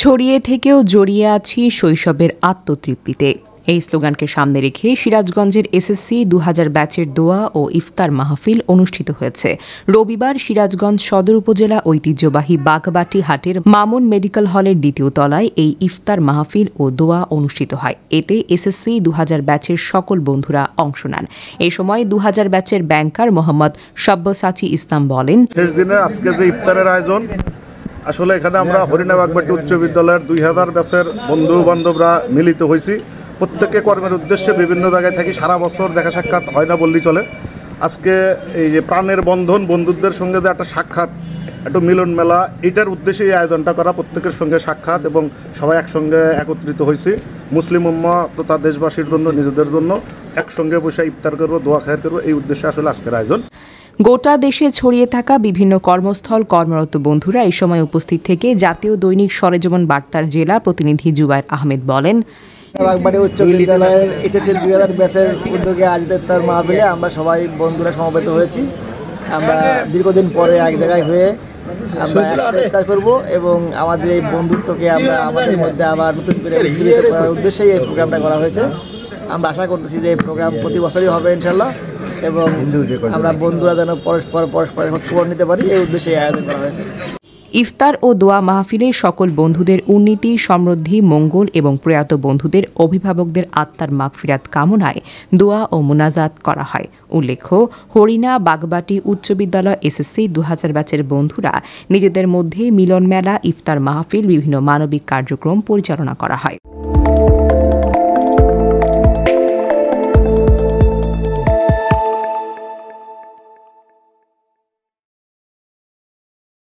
ছড়িয়ে থেকেও জড়িয়ে আছি শৈশবের আত্মতৃপ্তিতে। এই স্লোগানকে সামনে রেখে সিরাজগঞ্জের এসএসসি ২০০০ ব্যাচের দোয়া ও ইফতার মাহফিল অনুষ্ঠিত হয়েছে। রবিবার সিরাজগঞ্জ সদর উপজেলা ঐতিহ্যবাহী বাগবাটি হাটের মামুন মেডিকেল হলের দ্বিতীয় তলায় এই ইফতার মাহফিল ও দোয়া অনুষ্ঠিত হয়। এতে এসএসসি ২০০০ ব্যাচের সকল বন্ধুরা অংশ নেন। এ সময় ২০০০ ব্যাচের ব্যাংকার মোহাম্মদ সব্যসাচী ইসলাম বলেন, শেষ দিনে আজকে যে ইফতারের আয়োজন, আসলে এখানে আমরা হরিণা বাগবাটি উচ্চ বিদ্যালয়ের ২০০০ ব্যাচের বন্ধু বান্ধবরা মিলিত হয়েছি। প্রত্যেকে কর্মের উদ্দেশ্যে বিভিন্ন জায়গায় থাকি, সারা বছর দেখা সাক্ষাৎ হয় না বললেই চলে। আজকে এই যে প্রাণের বন্ধন, বন্ধুদের সঙ্গে যে একটা সাক্ষাৎ, একটু মিলন মেলা, এইটার উদ্দেশ্যে এই আয়োজনটা করা। প্রত্যেকের সঙ্গে সাক্ষাৎ এবং সবাই একসঙ্গে একত্রিত হয়েছি। মুসলিম উম্মাহ তথা দেশবাসীর জন্য, নিজেদের জন্য একসঙ্গে বসে ইফতার করবো, দোয়া খায়ের করবো, এই উদ্দেশ্যে আসলে আজকের আয়োজন। গোটা দেশে ছড়িয়ে থাকা বিভিন্ন কর্মস্থল কর্মরত বন্ধুরা এই সময় উপস্থিত থেকে জাতীয় দৈনিক সরেজমিন বার্তার জেলা প্রতিনিধি জুবায়ের আহমেদ বলেন, বাগবাটি উচ্চ বিদ্যালয়ের এইচএসসি ২০০০ ব্যাচের উদ্যোগে আয়োজিত ইফতার মাহফিলে আমরা সবাই বন্ধুরা সমবেত হয়েছি। আমরা দীর্ঘদিন পরে এক জায়গায় হয়ে আমরা একসাথে ইফতার করবো এবং আমাদের এই বন্ধুত্বকে আমরা আমাদের মধ্যে আবার নতুন করে উজ্জীবিত করার উদ্দেশ্যেই এই প্রোগ্রামটা করা হয়েছে। আমরা আশা করতেছি যে এই প্রোগ্রাম প্রতি বছরই হবে ইনশাল্লাহ, এবং আমরা বন্ধুরা যেন পরস্পরের খোঁজ নিতে পারি, এই উদ্দেশ্যে আয়োজন করা হয়েছে। ইফতার ও দোয়া মাহফিলে সকল বন্ধুদের উন্নতি, সমৃদ্ধি, মঙ্গল এবং প্রয়াত বন্ধুদের অভিভাবকদের আত্মার মাগফিরাত কামনায় দোয়া ও মুনাজাত করা হয়। উল্লেখ্য, হরিণা বাগবাটি উচ্চ বিদ্যালয় এসএসসি ২০০০ ব্যাচের বন্ধুরা নিজেদের মধ্যে মিলন মেলা, ইফতার মাহফিল, বিভিন্ন মানবিক কার্যক্রম পরিচালনা করা হয়।